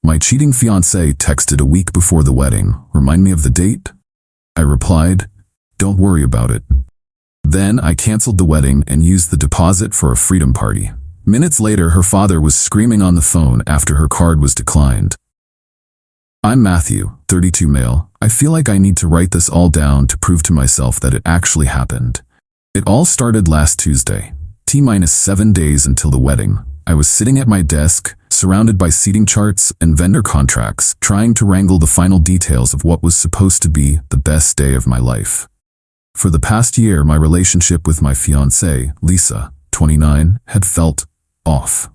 My cheating fiancé texted a week before the wedding. Remind me of the date? I replied, don't worry about it. Then I canceled the wedding and used the deposit for a freedom party. Minutes later, her father was screaming on the phone after her card was declined. I'm Matthew, 32 male. I feel like I need to write this all down to prove to myself that it actually happened. It all started last Tuesday, T-7 days until the wedding. I was sitting at my desk, surrounded by seating charts and vendor contracts, trying to wrangle the final details of what was supposed to be the best day of my life. For the past year, my relationship with my fiancée, Lisa, 29, had felt off.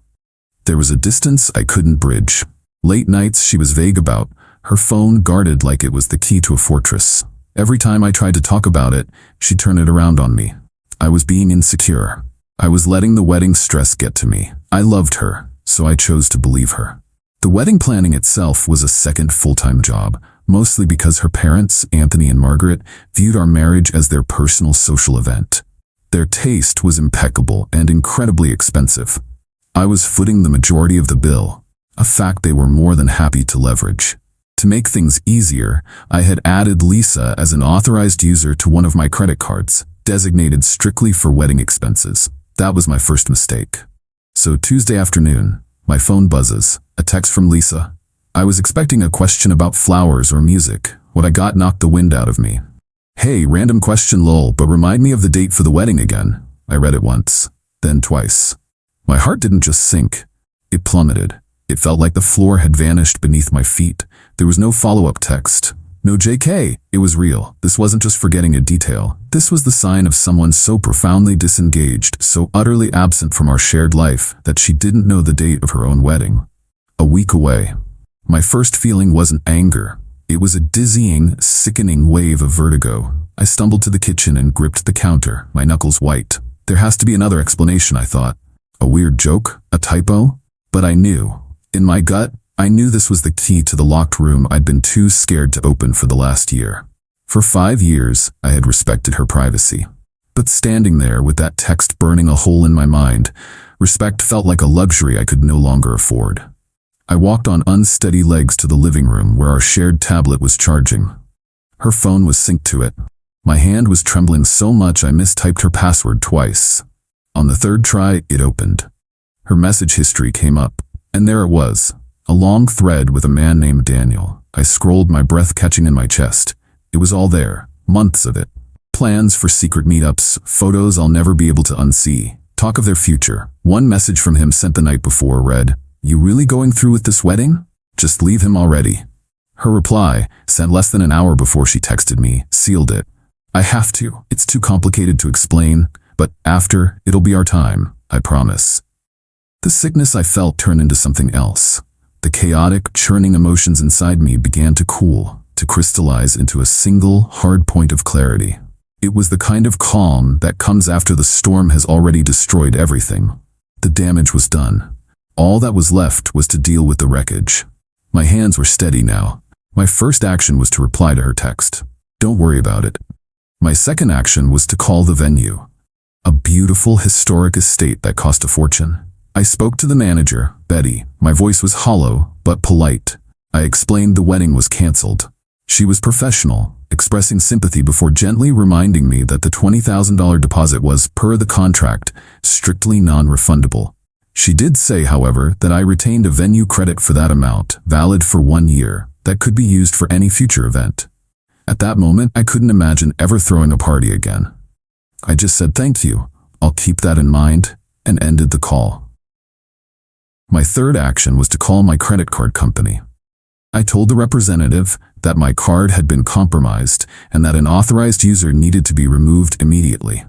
There was a distance I couldn't bridge. Late nights she was vague about, her phone guarded like it was the key to a fortress. Every time I tried to talk about it, she'd turn it around on me. I was being insecure. I was letting the wedding stress get to me. I loved her, so I chose to believe her. The wedding planning itself was a second full-time job, mostly because her parents, Anthony and Margaret, viewed our marriage as their personal social event. Their taste was impeccable and incredibly expensive. I was footing the majority of the bill, a fact they were more than happy to leverage. To make things easier, I had added Lisa as an authorized user to one of my credit cards, designated strictly for wedding expenses. That was my first mistake. So Tuesday afternoon, my phone buzzes, a text from Lisa. I was expecting a question about flowers or music. What I got knocked the wind out of me. Hey, random question lol, but remind me of the date for the wedding again. I read it once, then twice. My heart didn't just sink, it plummeted. It felt like the floor had vanished beneath my feet. There was no follow-up text. No JK, it was real. This wasn't just forgetting a detail. This was the sign of someone so profoundly disengaged, so utterly absent from our shared life, that she didn't know the date of her own wedding. A week away. My first feeling wasn't anger. It was a dizzying, sickening wave of vertigo. I stumbled to the kitchen and gripped the counter, my knuckles white. There has to be another explanation, I thought. A weird joke? A typo? But I knew. In my gut, I knew this was the key to the locked room I'd been too scared to open for the last year. For 5 years, I had respected her privacy. But standing there with that text burning a hole in my mind, respect felt like a luxury I could no longer afford. I walked on unsteady legs to the living room where our shared tablet was charging. Her phone was synced to it. My hand was trembling so much I mistyped her password twice. On the third try, it opened. Her message history came up, and there it was. A long thread with a man named Daniel. I scrolled, my breath catching in my chest. It was all there, months of it. Plans for secret meetups, photos I'll never be able to unsee. Talk of their future. One message from him sent the night before read, "You really going through with this wedding? Just leave him already." Her reply, sent less than an hour before she texted me, sealed it. I have to. It's too complicated to explain, but after, it'll be our time, I promise. The sickness I felt turned into something else. The chaotic, churning emotions inside me began to cool, to crystallize into a single, hard point of clarity. It was the kind of calm that comes after the storm has already destroyed everything. The damage was done. All that was left was to deal with the wreckage. My hands were steady now. My first action was to reply to her text. Don't worry about it. My second action was to call the venue. A beautiful, historic estate that cost a fortune. I spoke to the manager, Betty. My voice was hollow, but polite. I explained the wedding was canceled. She was professional, expressing sympathy before gently reminding me that the $20,000 deposit was, per the contract, strictly non-refundable. She did say, however, that I retained a venue credit for that amount, valid for 1 year, that could be used for any future event. At that moment, I couldn't imagine ever throwing a party again. I just said thank you, I'll keep that in mind, and ended the call. My third action was to call my credit card company. I told the representative that my card had been compromised and that an authorized user needed to be removed immediately.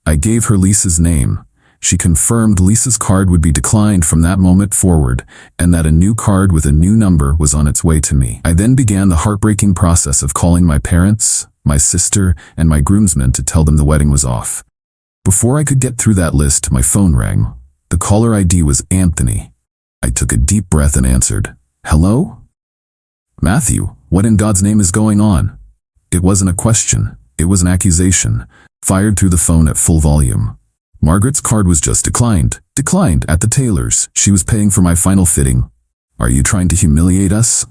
I gave her Lisa's name. She confirmed Lisa's card would be declined from that moment forward and that a new card with a new number was on its way to me. I then began the heartbreaking process of calling my parents, my sister, and my groomsmen to tell them the wedding was off. Before I could get through that list, my phone rang. The caller ID was Anthony. I took a deep breath and answered, "Hello? Matthew, what in God's name is going on?" It wasn't a question. It was an accusation, fired through the phone at full volume. Margaret's card was just declined. Declined at the tailor's. She was paying for my final fitting. Are you trying to humiliate us?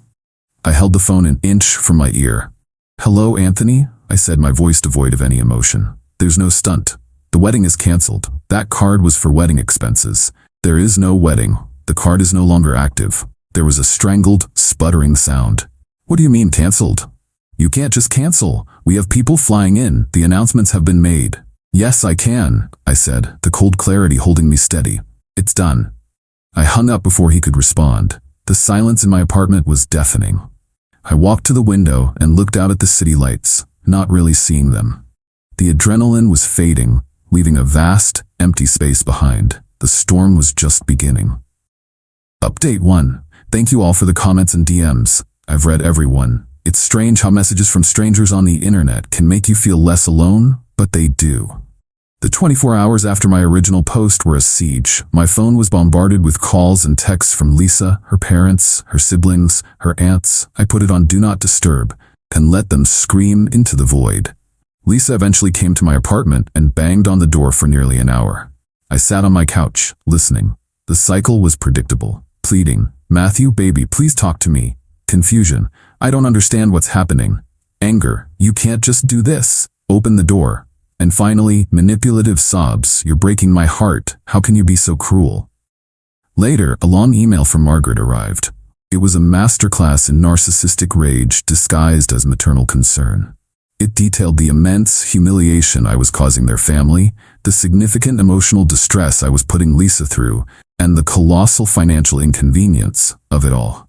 I held the phone an inch from my ear. Hello, Anthony, I said, my voice devoid of any emotion. There's no stunt. The wedding is canceled. That card was for wedding expenses. There is no wedding. The card is no longer active. There was a strangled, sputtering sound. What do you mean canceled? You can't just cancel. We have people flying in. The announcements have been made. Yes, I can, I said, the cold clarity holding me steady. It's done. I hung up before he could respond. The silence in my apartment was deafening. I walked to the window and looked out at the city lights, not really seeing them. The adrenaline was fading, leaving a vast, empty space behind. The storm was just beginning. Update 1. Thank you all for the comments and DMs. I've read every one. It's strange how messages from strangers on the internet can make you feel less alone, but they do. The 24 hours after my original post were a siege. My phone was bombarded with calls and texts from Lisa, her parents, her siblings, her aunts. I put it on Do Not Disturb and let them scream into the void. Lisa eventually came to my apartment and banged on the door for nearly an hour. I sat on my couch, listening. The cycle was predictable. Pleading, Matthew, baby, please talk to me. Confusion, I don't understand what's happening. Anger, you can't just do this. Open the door. And finally, manipulative sobs, you're breaking my heart. How can you be so cruel? Later, a long email from Margaret arrived. It was a masterclass in narcissistic rage disguised as maternal concern. It detailed the immense humiliation I was causing their family, the significant emotional distress I was putting Lisa through, and the colossal financial inconvenience of it all.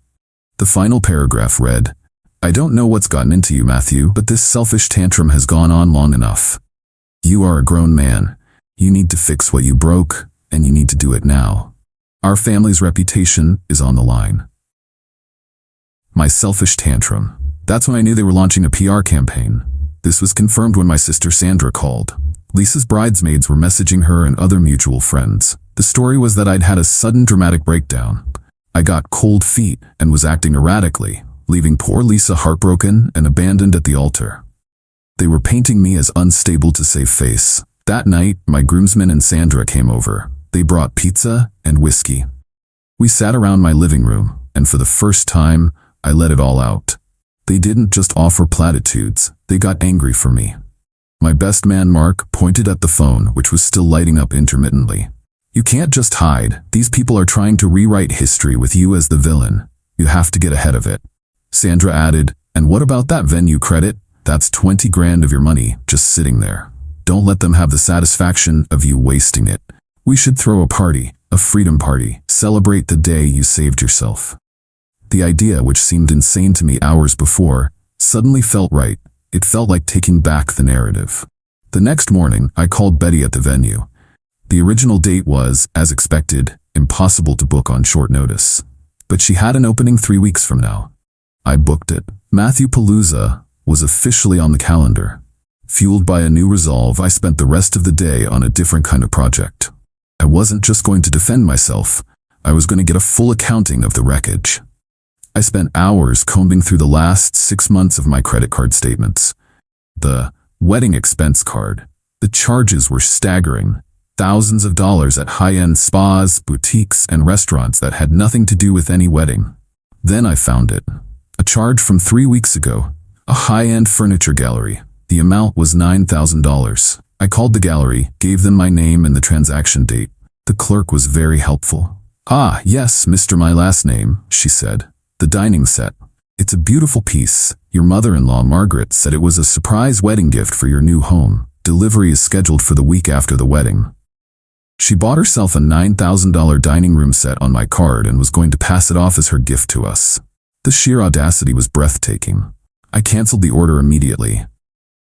The final paragraph read, I don't know what's gotten into you, Matthew, but this selfish tantrum has gone on long enough. You are a grown man. You need to fix what you broke, and you need to do it now. Our family's reputation is on the line. My selfish tantrum. That's when I knew they were launching a PR campaign. This was confirmed when my sister Sandra called. Lisa's bridesmaids were messaging her and other mutual friends. The story was that I'd had a sudden dramatic breakdown. I got cold feet and was acting erratically, leaving poor Lisa heartbroken and abandoned at the altar. They were painting me as unstable to save face. That night, my groomsmen and Sandra came over. They brought pizza and whiskey. We sat around my living room, and for the first time, I let it all out. They didn't just offer platitudes, they got angry for me. My best man Mark pointed at the phone, which was still lighting up intermittently. You can't just hide. These people are trying to rewrite history with you as the villain. You have to get ahead of it. Sandra added, and what about that venue credit? That's 20 grand of your money just sitting there. Don't let them have the satisfaction of you wasting it. We should throw a party, a freedom party, celebrate the day you saved yourself. The idea, which seemed insane to me hours before, suddenly felt right. It felt like taking back the narrative. The next morning, I called Betty at the venue. The original date was, as expected, impossible to book on short notice. But she had an opening 3 weeks from now. I booked it. Matthew Palooza was officially on the calendar. Fueled by a new resolve, I spent the rest of the day on a different kind of project. I wasn't just going to defend myself. I was going to get a full accounting of the wreckage. I spent hours combing through the last 6 months of my credit card statements. The wedding expense card. The charges were staggering. Thousands of dollars at high-end spas, boutiques, and restaurants that had nothing to do with any wedding. Then I found it. A charge from 3 weeks ago. A high-end furniture gallery. The amount was $9,000. I called the gallery, gave them my name and the transaction date. The clerk was very helpful. Ah, yes, Mr. My last name, she said. The dining set. It's a beautiful piece. Your mother-in-law, Margaret, said it was a surprise wedding gift for your new home. Delivery is scheduled for the week after the wedding. She bought herself a $9,000 dining room set on my card and was going to pass it off as her gift to us. The sheer audacity was breathtaking. I canceled the order immediately.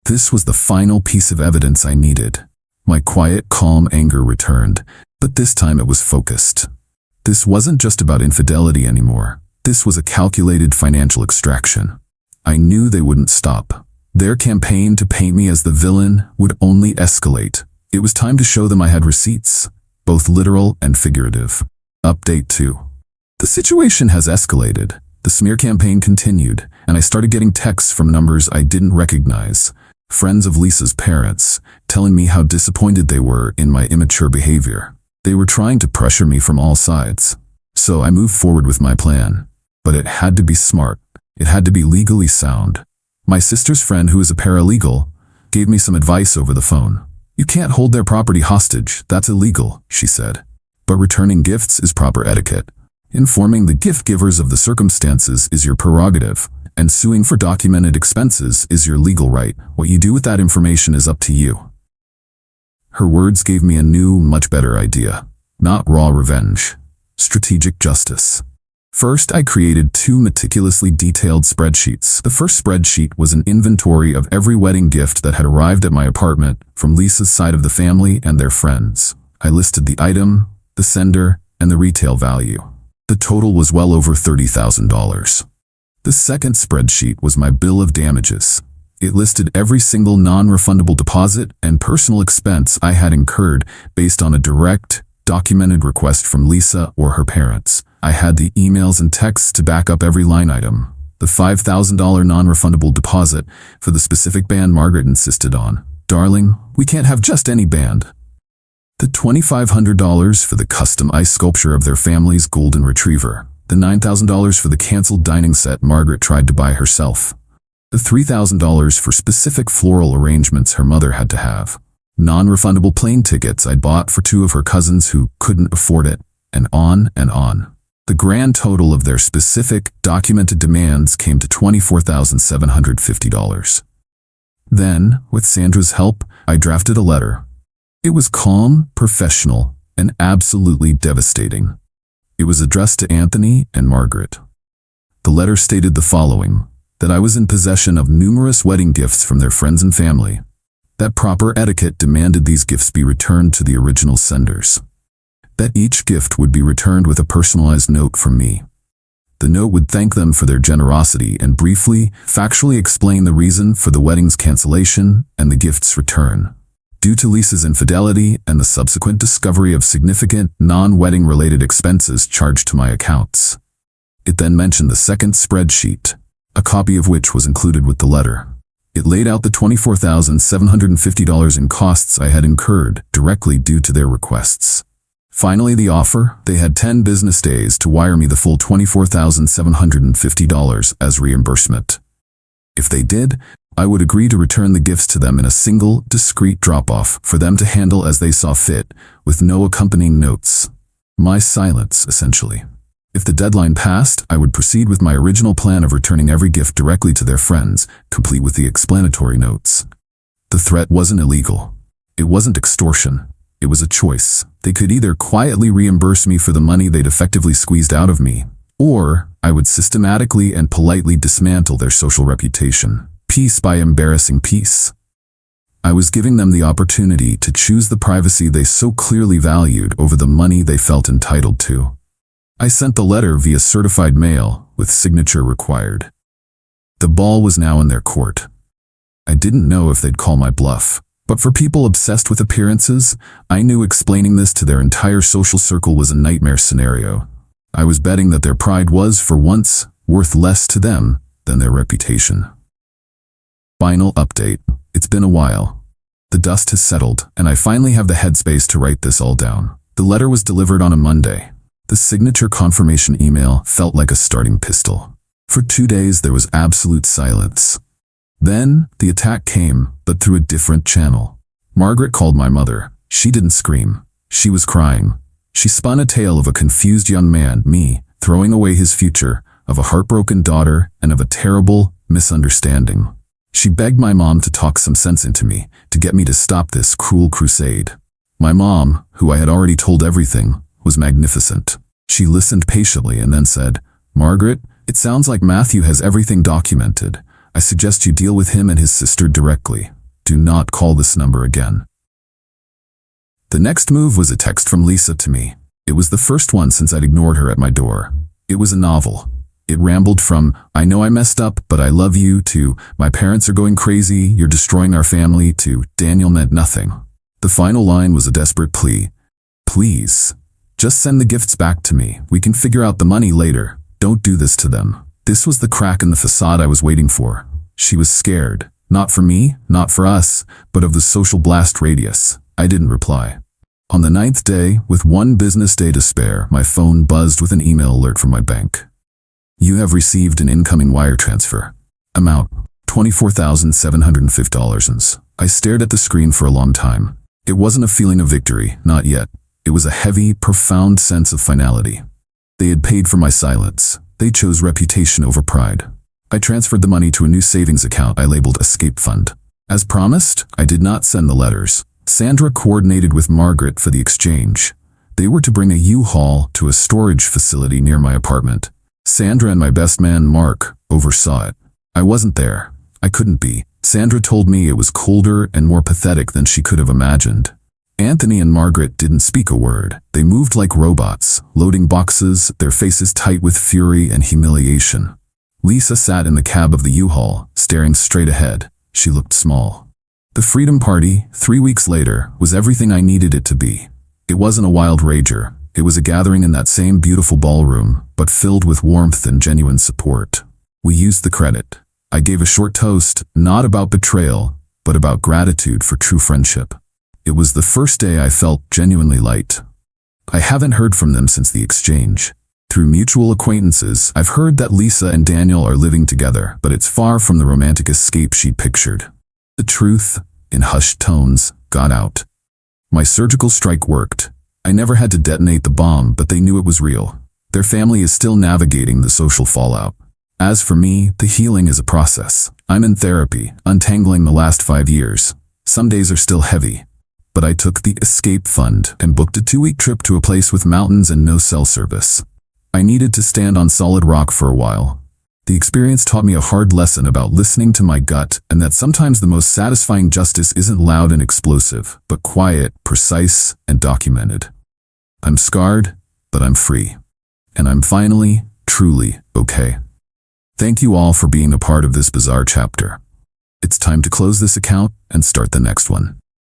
This was the final piece of evidence I needed. My quiet, calm anger returned, but this time it was focused. This wasn't just about infidelity anymore. This was a calculated financial extraction. I knew they wouldn't stop. Their campaign to paint me as the villain would only escalate. It was time to show them I had receipts, both literal and figurative. Update 2. The situation has escalated. The smear campaign continued, and I started getting texts from numbers I didn't recognize. Friends of Lisa's parents, telling me how disappointed they were in my immature behavior. They were trying to pressure me from all sides. So I moved forward with my plan. But it had to be smart. It had to be legally sound. My sister's friend, who is a paralegal, gave me some advice over the phone. You can't hold their property hostage. That's illegal, she said. But returning gifts is proper etiquette. Informing the gift givers of the circumstances is your prerogative, and suing for documented expenses is your legal right. What you do with that information is up to you. Her words gave me a new, much better idea. Not raw revenge. Strategic justice. First, I created 2 meticulously detailed spreadsheets. The first spreadsheet was an inventory of every wedding gift that had arrived at my apartment from Lisa's side of the family and their friends. I listed the item, the sender, and the retail value. The total was well over $30,000. The second spreadsheet was my bill of damages. It listed every single non-refundable deposit and personal expense I had incurred based on a direct, documented request from Lisa or her parents. I had the emails and texts to back up every line item. The $5,000 non-refundable deposit for the specific band Margaret insisted on. Darling, we can't have just any band. The $2,500 for the custom ice sculpture of their family's golden retriever. The $9,000 for the canceled dining set Margaret tried to buy herself. The $3,000 for specific floral arrangements her mother had to have. Non-refundable plane tickets I'd bought for 2 of her cousins who couldn't afford it, and on and on. The grand total of their specific, documented demands came to $24,750. Then, with Sandra's help, I drafted a letter. It was calm, professional, and absolutely devastating. It was addressed to Anthony and Margaret. The letter stated the following: that I was in possession of numerous wedding gifts from their friends and family, that proper etiquette demanded these gifts be returned to the original senders, that each gift would be returned with a personalized note from me. The note would thank them for their generosity and briefly, factually explain the reason for the wedding's cancellation and the gift's return, due to Lisa's infidelity and the subsequent discovery of significant non-wedding related expenses charged to my accounts. It then mentioned the second spreadsheet, a copy of which was included with the letter. It laid out the $24,750 in costs I had incurred directly due to their requests. Finally, the offer: they had 10 business days to wire me the full $24,750 as reimbursement. If they did, I would agree to return the gifts to them in a single, discreet drop-off for them to handle as they saw fit, with no accompanying notes. My silence, essentially. If the deadline passed, I would proceed with my original plan of returning every gift directly to their friends, complete with the explanatory notes. The threat wasn't illegal. It wasn't extortion. It was a choice. They could either quietly reimburse me for the money they'd effectively squeezed out of me, or I would systematically and politely dismantle their social reputation, piece by embarrassing piece. I was giving them the opportunity to choose the privacy they so clearly valued over the money they felt entitled to. I sent the letter via certified mail, with signature required. The ball was now in their court. I didn't know if they'd call my bluff. But for people obsessed with appearances, I knew explaining this to their entire social circle was a nightmare scenario. I was betting that their pride was, for once, worth less to them than their reputation. Final update. It's been a while. The dust has settled, and I finally have the headspace to write this all down. The letter was delivered on a Monday. The signature confirmation email felt like a starting pistol. For 2 days, there was absolute silence. Then, the attack came, but through a different channel. Margaret called my mother. She didn't scream. She was crying. She spun a tale of a confused young man, me, throwing away his future, of a heartbroken daughter, and of a terrible misunderstanding. She begged my mom to talk some sense into me, to get me to stop this cruel crusade. My mom, who I had already told everything, was magnificent. She listened patiently and then said, "Margaret, it sounds like Matthew has everything documented. I suggest you deal with him and his sister directly. Do not call this number again." The next move was a text from Lisa to me. It was the first one since I'd ignored her at my door. It was a novel. It rambled from, "I know I messed up, but I love you," to, "My parents are going crazy, you're destroying our family," to, "Daniel meant nothing." The final line was a desperate plea. "Please, just send the gifts back to me. We can figure out the money later. Don't do this to them." This was the crack in the facade I was waiting for. She was scared. Not for me, not for us, but of the social blast radius. I didn't reply. On the ninth day, with one business day to spare, my phone buzzed with an email alert from my bank. You have received an incoming wire transfer. Amount, $24,750. I stared at the screen for a long time. It wasn't a feeling of victory, not yet. It was a heavy, profound sense of finality. They had paid for my silence. They chose reputation over pride. I transferred the money to a new savings account I labeled Escape Fund. As promised, I did not send the letters. Sandra coordinated with Margaret for the exchange. They were to bring a U-Haul to a storage facility near my apartment. Sandra and my best man, Mark, oversaw it. I wasn't there. I couldn't be. Sandra told me it was colder and more pathetic than she could have imagined. Anthony and Margaret didn't speak a word. They moved like robots, loading boxes, their faces tight with fury and humiliation. Lisa sat in the cab of the U-Haul, staring straight ahead. She looked small. The Freedom Party, 3 weeks later, was everything I needed it to be. It wasn't a wild rager. It was a gathering in that same beautiful ballroom, but filled with warmth and genuine support. We used the credit. I gave a short toast, not about betrayal, but about gratitude for true friendship. It was the first day I felt genuinely light. I haven't heard from them since the exchange. Through mutual acquaintances, I've heard that Lisa and Daniel are living together, but it's far from the romantic escape she'd pictured. The truth, in hushed tones, got out. My surgical strike worked. I never had to detonate the bomb, but they knew it was real. Their family is still navigating the social fallout. As for me, the healing is a process. I'm in therapy, untangling the last 5 years. Some days are still heavy. But I took the Escape Fund and booked a 2-week trip to a place with mountains and no cell service. I needed to stand on solid rock for a while. The experience taught me a hard lesson about listening to my gut and that sometimes the most satisfying justice isn't loud and explosive, but quiet, precise, and documented. I'm scarred, but I'm free. And I'm finally, truly okay. Thank you all for being a part of this bizarre chapter. It's time to close this account and start the next one.